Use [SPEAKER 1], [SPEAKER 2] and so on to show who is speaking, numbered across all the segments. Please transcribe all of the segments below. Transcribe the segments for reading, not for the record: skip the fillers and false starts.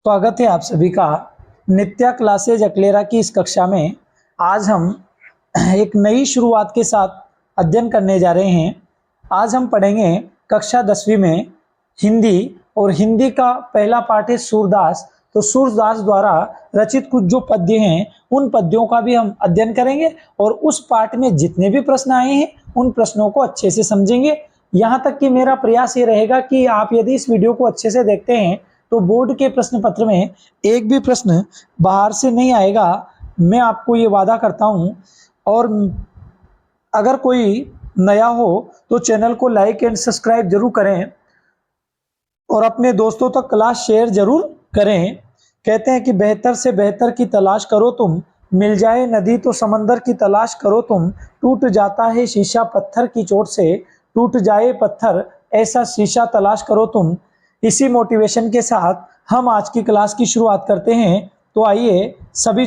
[SPEAKER 1] स्वागत है आप सभी का नित्या क्लासेज अकलेरा की इस कक्षा में। आज हम एक नई शुरुआत के साथ अध्ययन करने जा रहे हैं। आज हम पढ़ेंगे कक्षा 10वीं में हिंदी, और हिंदी का पहला पाठ है सूरदास। तो सूरदास द्वारा रचित कुछ जो पद्य हैं उन पद्यों का भी हम अध्ययन करेंगे, और उस पाठ में जितने भी प्रश्न आए हैं उन प्रश्नों को अच्छे से समझेंगे। यहाँ तक कि मेरा प्रयास ये रहेगा कि आप यदि इस वीडियो को अच्छे से देखते हैं तो बोर्ड के प्रश्न पत्र में एक भी प्रश्न बाहर से नहीं आएगा, मैं आपको ये वादा करता हूँ। और अगर कोई नया हो तो चैनल को लाइक एंड सब्सक्राइब जरूर करें और अपने दोस्तों तक क्लास शेयर जरूर करें। कहते हैं कि बेहतर से बेहतर की तलाश करो तुम, मिल जाए नदी तो समंदर की तलाश करो तुम, टूट जाता है शीशा पत्थर की चोट से, टूट जाए पत्थर ऐसा शीशा तलाश करो तुम। इसी मोटिवेशन के साथ हम आज की क्लास की शुरुआत करते हैं। तो आइए सभी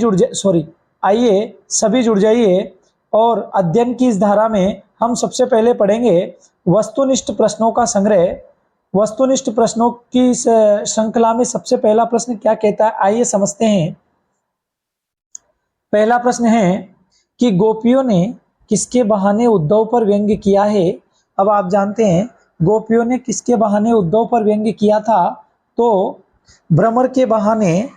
[SPEAKER 1] जुड़ जाइए और अध्ययन की इस धारा में हम सबसे पहले पढ़ेंगे वस्तुनिष्ठ प्रश्नों का संग्रह। वस्तुनिष्ठ प्रश्नों की इस श्रृंखला में सबसे पहला प्रश्न क्या कहता है, आइए समझते हैं। पहला प्रश्न है कि गोपियों ने किसके बहाने उद्धव पर व्यंग्य किया है। अब आप जानते हैं गोपियों ने किसके बहाने उद्धव पर व्यंग्य किया था, तो भ्रमर के बहाने,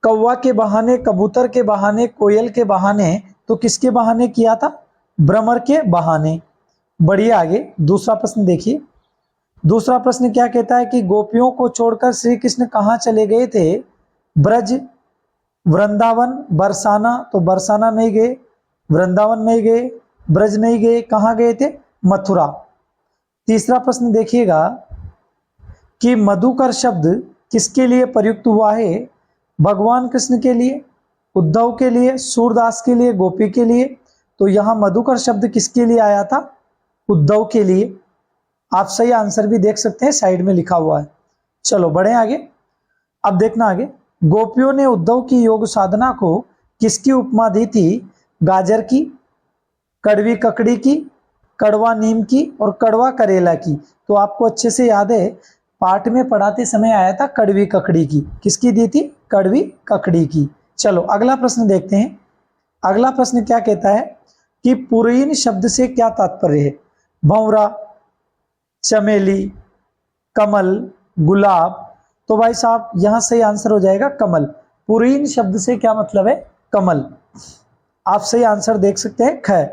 [SPEAKER 1] कौवा के बहाने, कबूतर के बहाने, कोयल के बहाने। तो किसके बहाने किया था? भ्रमर के बहाने। बढ़िए, आगे दूसरा प्रश्न देखिए। दूसरा प्रश्न क्या कहता है कि गोपियों को छोड़कर श्री कृष्ण कहाँ चले गए थे? ब्रज, वृंदावन, बरसाना। तो बरसाना नहीं गए, वृंदावन नहीं गए, ब्रज नहीं गए, कहाँ गए थे? मथुरा। तीसरा प्रश्न देखिएगा कि मधुकर शब्द किसके लिए प्रयुक्त हुआ है? भगवान कृष्ण के लिए, उद्धव के लिए, सूरदास के लिए, गोपी के लिए। तो यहाँ मधुकर शब्द किसके लिए आया था? उद्धव के लिए। आप सही आंसर भी देख सकते हैं, साइड में लिखा हुआ है। चलो बढ़े आगे। अब देखना आगे, गोपियों ने उद्धव की योग साधना को किसकी उपमा दी थी? गाजर की, कड़वी ककड़ी की, कड़वा नीम की और कड़वा करेला की। तो आपको अच्छे से याद है, पाठ में पढ़ाते समय आया था कड़वी ककड़ी की। किसकी दी थी? कड़वी ककड़ी की। चलो अगला प्रश्न देखते हैं। अगला प्रश्न क्या कहता है कि पुरैन शब्द से क्या तात्पर्य है? भंवरा, चमेली, कमल, गुलाब। तो भाई साहब यहां सही आंसर हो जाएगा कमल। पुरैन शब्द से क्या मतलब है? कमल। आप सही आंसर देख सकते हैं, ख।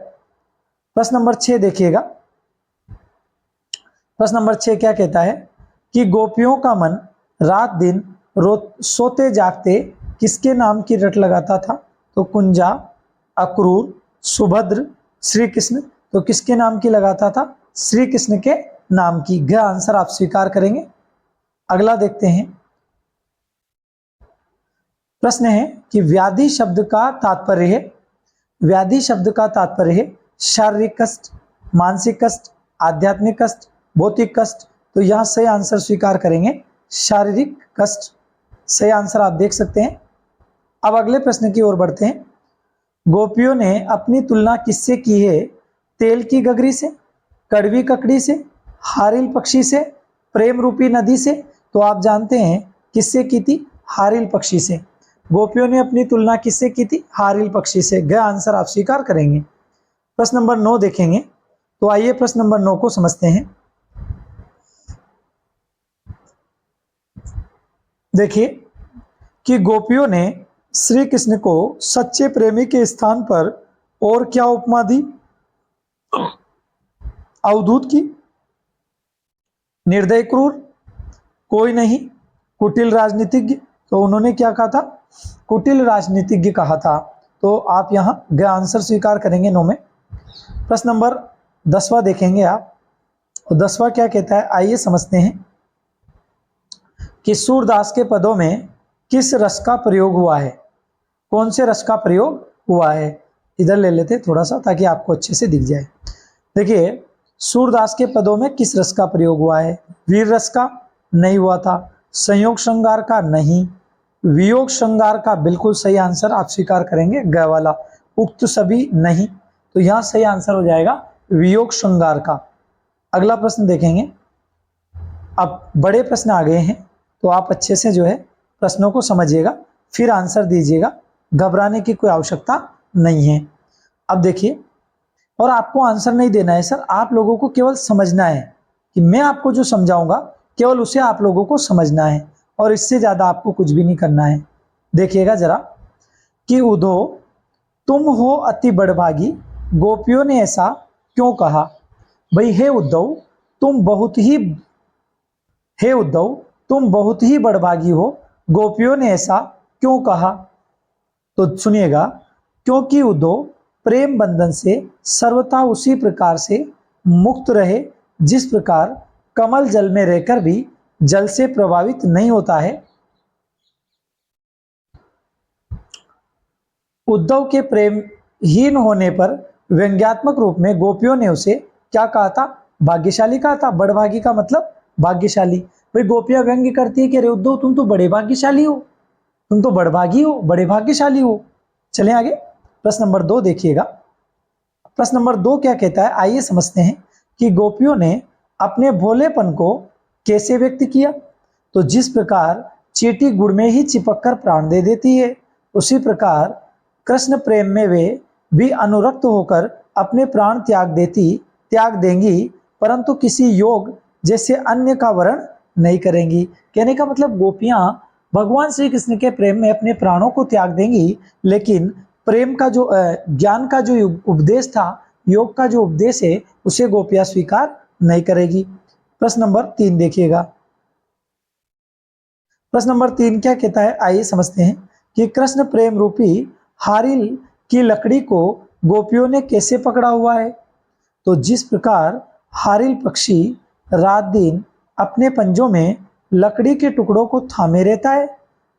[SPEAKER 1] प्रश्न नंबर 6 देखिएगा। प्रश्न नंबर 6 क्या कहता है कि गोपियों का मन रात दिन सोते जागते किसके नाम की रट लगाता था? तो कुंजा, अक्रूर, सुभद्र, श्री कृष्ण। तो किसके नाम की लगाता था? श्री कृष्ण के नाम की। ग आंसर आप स्वीकार करेंगे। अगला देखते हैं। प्रश्न है कि व्याधि शब्द का तात्पर्य है, व्याधि शब्द का तात्पर्य है शारीरिक कष्ट, मानसिक कष्ट, आध्यात्मिक कष्ट, भौतिक कष्ट। तो यहां सही आंसर स्वीकार करेंगे शारीरिक कष्ट। सही आंसर आप देख सकते हैं। अब अगले प्रश्न की ओर बढ़ते हैं। गोपियों ने अपनी तुलना किससे की है? तेल की गगरी से, कड़वी ककड़ी से, हारिल पक्षी से, प्रेम रूपी नदी से। तो आप जानते हैं किससे की थी? हारिल पक्षी से। गोपियों ने अपनी तुलना किससे की थी? हारिल पक्षी से। ग आंसर आप स्वीकार करेंगे। प्रश्न नंबर 9 देखेंगे। तो आइए प्रश्न नंबर 9 को समझते हैं। देखिए कि गोपियों ने श्री कृष्ण को सच्चे प्रेमी के स्थान पर और क्या उपमा दी? अवधूत की, निर्दय क्रूर, कोई नहीं, कुटिल राजनीतिज्ञ। तो उन्होंने क्या कहा था? कुटिल राजनीतिज्ञ कहा था। तो आप यहां ग आंसर स्वीकार करेंगे 9 में। प्रश्न नंबर 10वां देखेंगे आप। और 10वां क्या कहता है, आइए समझते हैं कि सूरदास के पदों में किस रस का प्रयोग हुआ है? कौन से रस का प्रयोग हुआ है? इधर ले लेते थोड़ा सा ताकि आपको अच्छे से दिख जाए। देखिए सूरदास के पदों में किस रस का प्रयोग हुआ है? वीर रस का नहीं हुआ था, संयोग श्रृंगार का नहीं, वियोग श्रृंगार का बिल्कुल सही आंसर आप स्वीकार करेंगे ग वाला, उक्त सभी नहीं। तो यहां सही आंसर हो जाएगा वियोग श्रृंगार का। अगला प्रश्न देखेंगे। अब बड़े प्रश्न आ गए हैं तो आप अच्छे से जो है प्रश्नों को समझिएगा, फिर आंसर दीजिएगा, घबराने की कोई आवश्यकता नहीं है। अब देखिए, और आपको आंसर नहीं देना है सर, आप लोगों को केवल समझना है कि मैं आपको जो समझाऊंगा केवल उसे आप लोगों को समझना है, और इससे ज्यादा आपको कुछ भी नहीं करना है। देखिएगा जरा कि उद्धव तुम हो अति बड़भागी, गोपियों ने ऐसा क्यों कहा। भाई हे उद्धव तुम बहुत ही बड़भागी हो, गोपियों ने ऐसा क्यों कहा। तो सुनिएगा, क्योंकि उद्धव प्रेम बंधन से सर्वथा उसी प्रकार से मुक्त रहे जिस प्रकार कमल जल में रहकर भी जल से प्रभावित नहीं होता है। उद्धव के प्रेमहीन होने पर व्यंग्यात्मक रूप में गोपियों ने उसे क्या कहा था, भाग्यशाली कहा था। बड़भागी का मतलब भाग्यशाली। भाई गोपियां व्यंग्य करती है कि अरे उद्धव तुम तो बड़े भाग्यशाली हो, तुम तो बड़भागी हो, बड़े भाग्यशाली हो। चलें आगे, प्रश्न नंबर 2 देखिएगा। प्रश्न नंबर 2 क्या कहता है, आइए समझते हैं कि गोपियों ने अपने भोलेपन को कैसे व्यक्त किया। तो जिस प्रकार चींटी गुड़ में ही चिपक कर प्राण दे देती है, उसी प्रकार कृष्ण प्रेम में वे भी अनुरक्त होकर अपने प्राण त्याग देंगी, परंतु किसी योग जैसे अन्य का वर्ण नहीं करेंगी। कहने का मतलब गोपियां भगवान श्री कृष्ण के प्रेम में अपने प्राणों को त्याग देंगी, लेकिन प्रेम का जो ज्ञान का जो उपदेश था, योग का जो उपदेश है, उसे गोपियां स्वीकार नहीं करेगी। प्रश्न नंबर 3 देखिएगा। प्रश्न नंबर 3 क्या कहता है, आइए समझते हैं कि कृष्ण प्रेम रूपी हारिल की लकड़ी को गोपियों ने कैसे पकड़ा हुआ है। तो जिस प्रकार हारिल पक्षी रात दिन अपने पंजों में लकड़ी के टुकड़ों को थामे रहता है,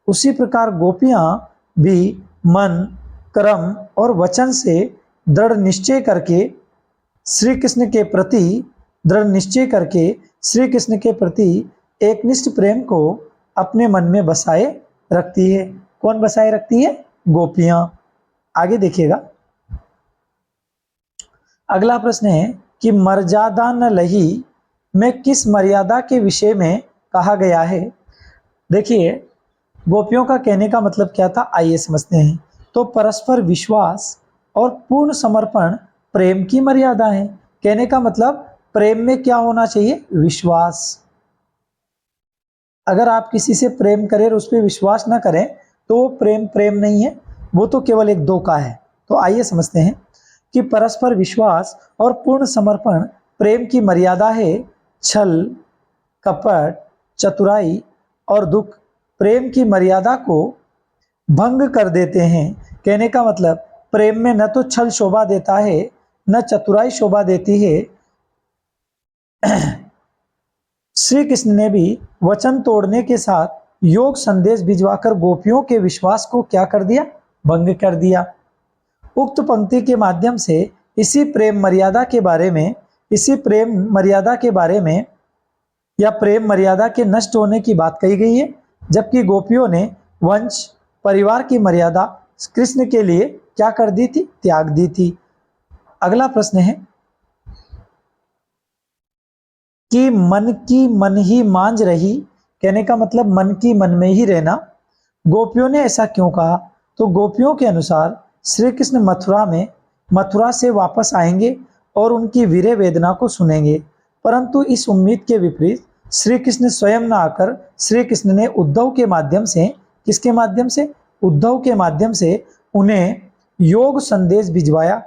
[SPEAKER 1] उसी प्रकार गोपियां भी मन, कर्म और वचन से दृढ़ निश्चय करके श्री कृष्ण के प्रति एकनिष्ठ प्रेम को अपने मन में बसाए रखती है। कौन बसाए रखती है, गोपियां। आगे देखिएगा, अगला प्रश्न है कि मर्यादा न लही में किस मर्यादा के विषय में कहा गया है। देखिए, गोपियों का कहने का मतलब क्या था, आइए समझते हैं। तो परस्पर विश्वास और पूर्ण समर्पण प्रेम की मर्यादा है। कहने का मतलब प्रेम में क्या होना चाहिए, विश्वास। अगर आप किसी से प्रेम करें और उस पर विश्वास ना करें तो वो प्रेम नहीं है, वो तो केवल एक धोखा है। तो आइए समझते हैं कि परस्पर विश्वास और पूर्ण समर्पण प्रेम की मर्यादा है। छल, कपट, चतुराई और दुख प्रेम की मर्यादा को भंग कर देते हैं। कहने का मतलब प्रेम में न तो छल शोभा देता है, न चतुराई शोभा देती है। श्री कृष्ण ने भी वचन तोड़ने के साथ योग संदेश भिजवाकर गोपियों के विश्वास को क्या कर दिया, भंग कर दिया। उक्त पंक्ति के माध्यम से इसी प्रेम मर्यादा के बारे में या प्रेम मर्यादा के नष्ट होने की बात कही गई है, जबकि गोपियों ने वंश परिवार की मर्यादा कृष्ण के लिए क्या कर दी थी, त्याग दी थी। अगला प्रश्न है कि मन की मन ही मांझ रही। कहने का मतलब मन की मन में ही रहना। गोपियों ने ऐसा क्यों कहा। तो गोपियों के अनुसार श्री कृष्ण मथुरा से वापस आएंगे और उनकी वीर्य वेदना को सुनेंगे, परंतु इस उम्मीद के विपरीत श्री कृष्ण स्वयं न आकर श्री कृष्ण ने उद्धव के माध्यम से, किसके माध्यम से, उद्धव के माध्यम से उन्हें योग संदेश भिजवाया।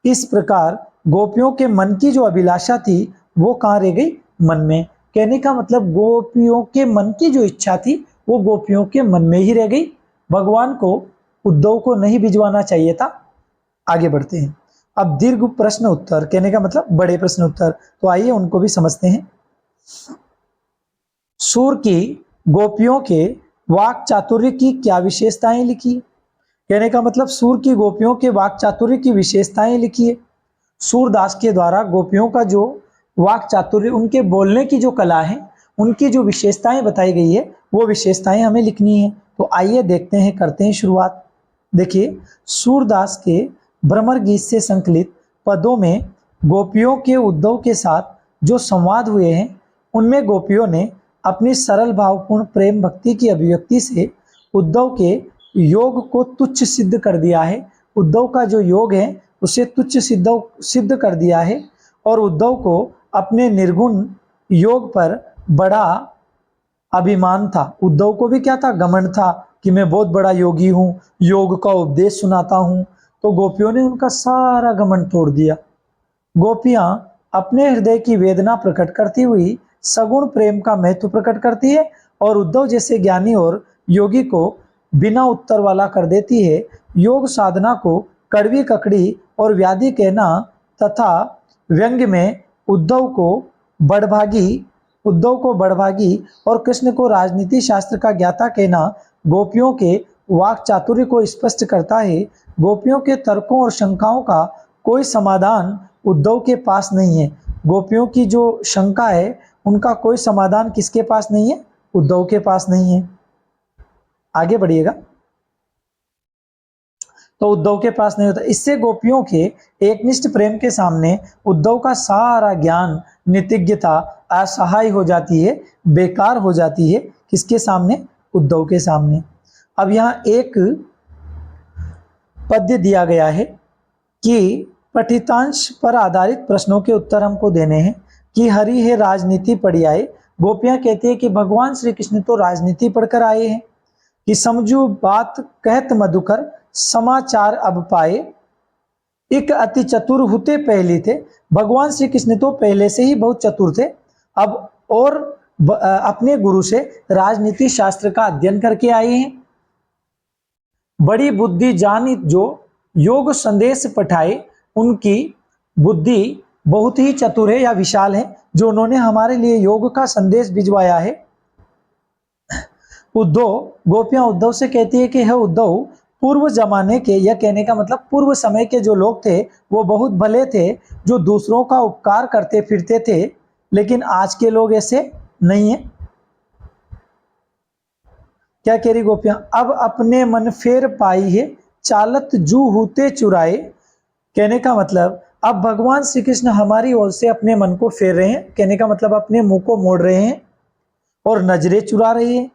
[SPEAKER 1] इस प्रकार गोपियों के मन की जो अभिलाषा थी वो कहाँ रह गई, मन में। कहने का मतलब गोपियों के मन की जो इच्छा थी वो गोपियों के मन में ही रह गई, भगवान को उद्धव को नहीं भिजवाना चाहिए था। आगे बढ़ते हैं। अब दीर्घ प्रश्न उत्तर, कहने का मतलब बड़े प्रश्न उत्तर, तो आइए उनको भी समझते हैं। सूर की गोपियों के वाक चातुर्य की क्या विशेषताएं लिखी। कहने का मतलब सूर की गोपियों के वाक चातुर्य की विशेषताएं लिखी है। सूरदास के द्वारा गोपियों का जो वाक चातुर्य, उनके बोलने की जो कला है, उनकी जो विशेषताएं बताई गई है, वो विशेषताएं हमें लिखनी है। तो आइए देखते हैं, करते हैं शुरुआत। देखिए, सूरदास के भ्रमर गीत से संकलित पदों में गोपियों के उद्धव के साथ जो संवाद हुए हैं, उनमें गोपियों ने अपनी सरल भावपूर्ण प्रेम भक्ति की अभिव्यक्ति से उद्धव के योग को तुच्छ सिद्ध कर दिया है। उद्धव का जो योग है उसे तुच्छ सिद्ध कर दिया है और उद्धव को अपने निर्गुण योग पर बड़ा अभिमान था। उद्धव को भी क्या था, घमंड था कि मैं बहुत बड़ा योगी हूं, योग का उपदेश सुनाता हूं। तो गोपियों ने उनका सारा घमंड तोड़ दिया। गोपियां अपने हृदय की वेदना प्रकट करती हुई सगुण प्रेम का महत्व प्रकट करती है और उद्धव जैसे ज्ञानी और योगी को बिना उत्तर वाला कर देती है। योग साधना को कड़वी ककड़ी और व्याधि कहना तथा व्यंग्य में उद्धव को बड़भागी और कृष्ण को राजनीति शास्त्र का ज्ञाता कहना गोपियों के वाक चातुर्य को स्पष्ट करता है। गोपियों के तर्कों और शंकाओं का कोई समाधान उद्धव के पास नहीं है। गोपियों की जो शंका है उनका कोई समाधान किसके पास नहीं है, उद्धव के पास नहीं है। आगे बढ़िएगा। तो उद्धव के पास नहीं होता। इससे गोपियों के एकनिष्ठ प्रेम के सामने उद्धव का सारा ज्ञान, नीतिज्ञता असहाय हो जाती है, बेकार हो जाती है। किसके सामने, उद्धव के सामने। अब यहाँ एक पद्य दिया गया है कि पठितांश पर आधारित प्रश्नों के उत्तर हमको देने हैं कि हरि है राजनीति पढ़ी आए। गोपियां कहती है कि भगवान श्री कृष्ण तो राजनीति पढ़कर आए हैं कि समझू बात कहत मधुकर समाचार अब पाए, एक अति चतुर होते पहले थे। भगवान श्री कृष्ण तो पहले से ही बहुत चतुर थे, अब और अपने गुरु से राजनीति शास्त्र का अध्ययन करके आए हैं। बड़ी बुद्धि जानी जो योग संदेश पठाए, उनकी बुद्धि बहुत ही चतुर है या विशाल है जो उन्होंने हमारे लिए योग का संदेश भिजवाया है। गोपियां उद्धव से कहती है कि हे उद्धव, पूर्व जमाने के, यह कहने का मतलब पूर्व समय के जो लोग थे वो बहुत भले थे, जो दूसरों का उपकार करते फिरते थे, लेकिन आज के लोग ऐसे नहीं है। क्या कह रही गोपियां, अब अपने मन फेर पाई है, चालत जू होते चुराए। कहने का मतलब अब भगवान श्री कृष्ण हमारी ओर से अपने मन को फेर रहे हैं। कहने का मतलब अपने मुंह को मोड़ रहे हैं और नजरें चुरा रहे हैं।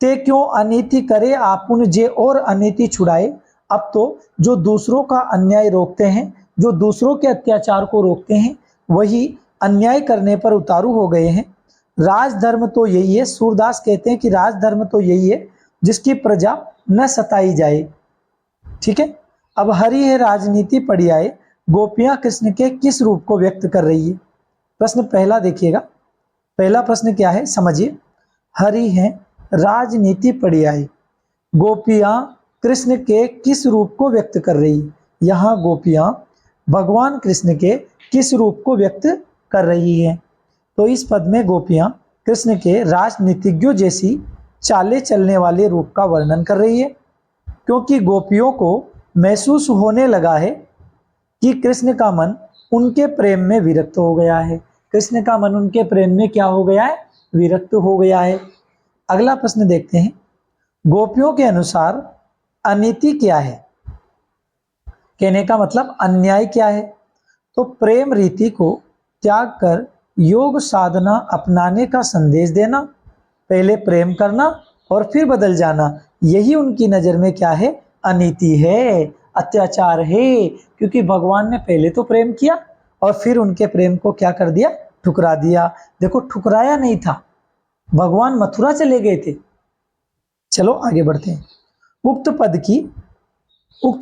[SPEAKER 1] ते क्यों अनीति करे आपुन जे और अनीति छुड़ाए। अब तो जो दूसरों का अन्याय रोकते हैं, जो दूसरों के अत्याचार को रोकते हैं, वही अन्याय करने पर उतारू हो गए हैं। राजधर्म तो यही है, सूरदास कहते हैं कि राजधर्म तो यही है जिसकी प्रजा न सताई जाए। ठीक है। अब हरि है राजनीति पढ़ी आए। गोपियां कृष्ण के किस रूप को व्यक्त कर रही है। प्रश्न पहला देखिएगा। पहला प्रश्न क्या है, समझिए। हरि है राजनीति पढ़ी आए, गोपियां कृष्ण के किस रूप को व्यक्त कर रही। यहाँ गोपियां भगवान कृष्ण के किस रूप को व्यक्त कर रही है। तो इस पद में गोपियां कृष्ण के राजनीतिज्ञों जैसी चाले चलने वाले रूप का वर्णन कर रही है, क्योंकि गोपियों को महसूस होने लगा है कि कृष्ण का मन उनके प्रेम में विरक्त हो गया है। कृष्ण का मन उनके प्रेम में क्या हो गया है, विरक्त हो गया है। अगला प्रश्न देखते हैं। गोपियों के अनुसार अनीति क्या है। कहने का मतलब अन्याय क्या है। तो प्रेम रीति को त्याग कर योग साधना अपनाने का संदेश देना, पहले प्रेम करना और फिर बदल जाना, यही उनकी नजर में क्या है, अनीति है, अत्याचार है। क्योंकि भगवान ने पहले तो प्रेम किया और फिर उनके प्रेम को क्या कर दिया, ठुकरा दिया। देखो, ठुकराया नहीं था, भगवान मथुरा चले गए थे। चलो आगे बढ़ते हैं। उक्त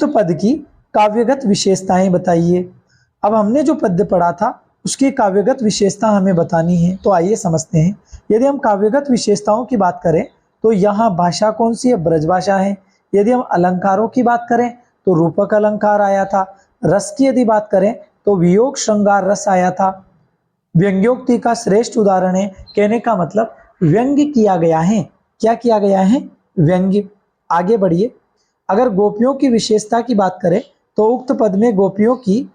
[SPEAKER 1] पद की काव्यगत विशेषताएं बताइए। अब हमने जो पद्य पढ़ा था उसकी काव्यगत विशेषता हमें बतानी है, तो आइए समझते हैं। यदि हम काव्यगत विशेषताओं की बात करें तो यहाँ भाषा कौन सी है, ब्रज भाषा है। यदि हम अलंकारों की बात करें तो रूपक अलंकार आया था। रस की यदि बात करें तो वियोग श्रृंगार रस आया था। व्यंग्योक्ति का श्रेष्ठ उदाहरण है। कहने का मतलब व्यंग्य किया गया है। क्या किया गया है, व्यंग्य। आगे बढ़िए। अगर गोपियों की विशेषता की बात करें तो उक्त पद में गोपियों की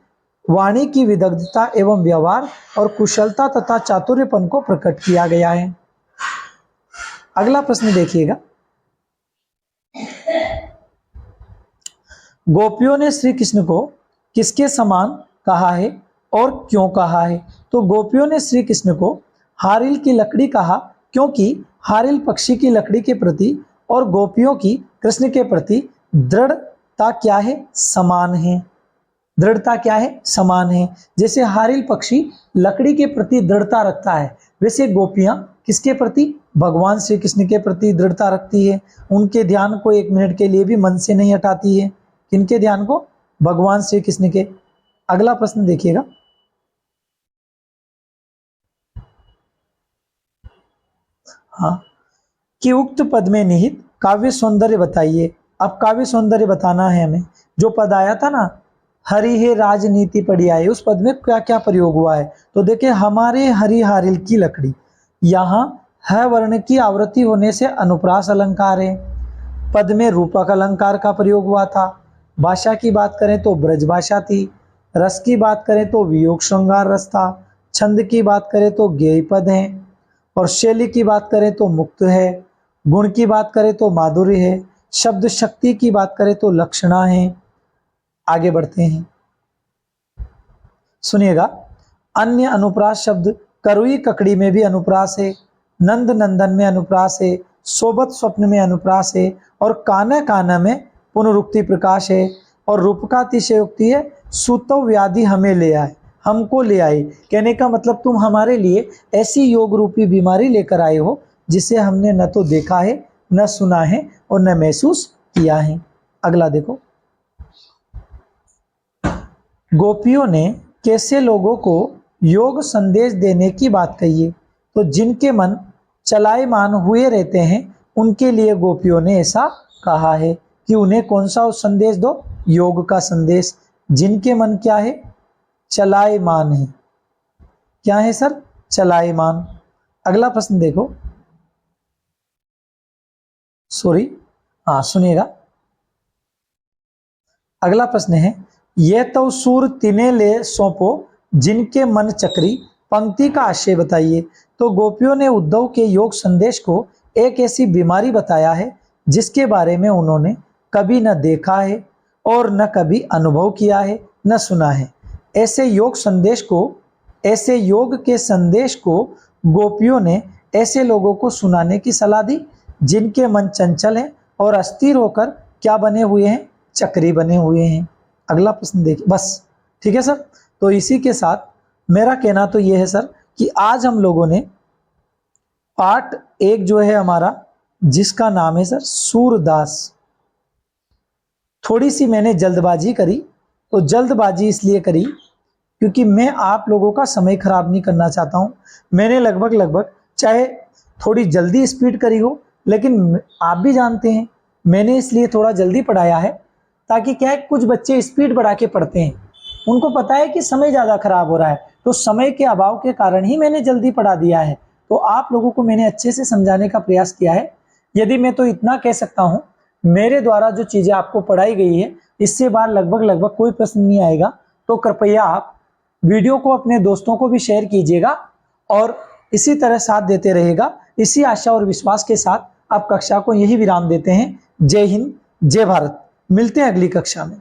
[SPEAKER 1] वाणी की विदग्धता एवं व्यवहार और कुशलता तथा चातुर्यपन को प्रकट किया गया है। अगला प्रश्न देखिएगा। गोपियों ने श्री कृष्ण को किसके समान कहा है और क्यों कहा है। तो गोपियों ने श्री कृष्ण को हारिल की लकड़ी कहा, क्योंकि हारिल पक्षी की लकड़ी के प्रति और गोपियों की कृष्ण के प्रति दृढ़ता क्या है, समान है। दृढ़ता क्या है, समान है। जैसे हारिल पक्षी लकड़ी के प्रति दृढ़ता रखता है, वैसे गोपियां किसके प्रति, भगवान श्री कृष्ण के प्रति दृढ़ता रखती है। उनके ध्यान को एक मिनट के लिए भी मन से नहीं हटाती है। किनके ध्यान को, भगवान श्री कृष्ण के। अगला प्रश्न देखिएगा, हाँ, कि उक्त पद में निहित काव्य सौंदर्य बताइए। अब काव्य सौंदर्य बताना है हमें। जो पद आया था ना, हरि है राजनीति पड़ी आई, उस पद में क्या क्या प्रयोग हुआ है। तो देखिए, हमारे हरि हारिल की लकड़ी, यहाँ ह वर्ण की आवृत्ति होने से अनुप्रास अलंकार है। पद में रूपक अलंकार का प्रयोग हुआ था। भाषा की बात करें तो ब्रज भाषा थी। रस की बात करें तो वियोग श्रृंगार रस था। छंद की बात करें तो गेय पद है। और शैली की बात करें तो मुक्त है। गुण की बात करें तो माधुर्य है। शब्द शक्ति की बात करें तो लक्षणा है। आगे बढ़ते हैं, सुनिएगा। अन्य अनुप्रास शब्द करुई ककड़ी में भी अनुप्रास है, नंद नंदन में अनुप्रास है, सोबत स्वप्न में अनुप्रास है, और काना काना में पुनरुक्ति प्रकाश है। और रूपकातिशयोक्ति है, सूतव व्याधि हमें ले आए, हमको ले आई। कहने का मतलब तुम हमारे लिए ऐसी योग रूपी बीमारी लेकर आए हो जिसे हमने न तो देखा है, न सुना है, और न महसूस किया है। अगला देखो, गोपियों ने कैसे लोगों को योग संदेश देने की बात कही है। तो जिनके मन चलायमान हुए रहते हैं उनके लिए गोपियों ने ऐसा कहा है कि उन्हें कौन सा संदेश दो, योग का संदेश। जिनके मन क्या है, चलायमान है। क्या है सर, चलायमान। अगला प्रश्न देखो, सॉरी, हाँ सुनिएगा। अगला प्रश्न है, ये तो सूर तिने ले सौंपो जिनके मन चक्री, पंक्ति का आशय बताइए। तो गोपियों ने उद्धव के योग संदेश को एक ऐसी बीमारी बताया है जिसके बारे में उन्होंने कभी न देखा है और न कभी अनुभव किया है, न सुना है। ऐसे योग के संदेश को गोपियों ने ऐसे लोगों को सुनाने की सलाह दी जिनके मन चंचल है और अस्थिर होकर क्या बने हुए हैं, चक्री बने हुए हैं। अगला प्रश्न देखिए, बस ठीक है सर। तो इसी के साथ मेरा कहना तो ये है सर कि आज हम लोगों ने पार्ट 1 जो है हमारा, जिसका नाम है सर सूरदास, थोड़ी सी मैंने जल्दबाजी करी। तो जल्दबाजी इसलिए करी क्योंकि मैं आप लोगों का समय खराब नहीं करना चाहता हूं। मैंने लगभग चाहे थोड़ी जल्दी स्पीड करी हो, लेकिन आप भी जानते हैं मैंने इसलिए थोड़ा जल्दी पढ़ाया है ताकि क्या है, कुछ बच्चे स्पीड बढ़ा के पढ़ते हैं, उनको पता है कि समय ज़्यादा खराब हो रहा है, तो समय के अभाव के कारण ही मैंने जल्दी पढ़ा दिया है। तो आप लोगों को मैंने अच्छे से समझाने का प्रयास किया है। यदि मैं तो इतना कह सकता हूँ, मेरे द्वारा जो चीज़ें आपको पढ़ाई गई है इससे बार लगभग कोई प्रश्न नहीं आएगा। तो कृपया आप वीडियो को अपने दोस्तों को भी शेयर कीजिएगा और इसी तरह साथ देते रहेगा। इसी आशा और विश्वास के साथ आप कक्षा को यही विराम देते हैं। जय हिंद, जय भारत। मिलते हैं अगली कक्षा में।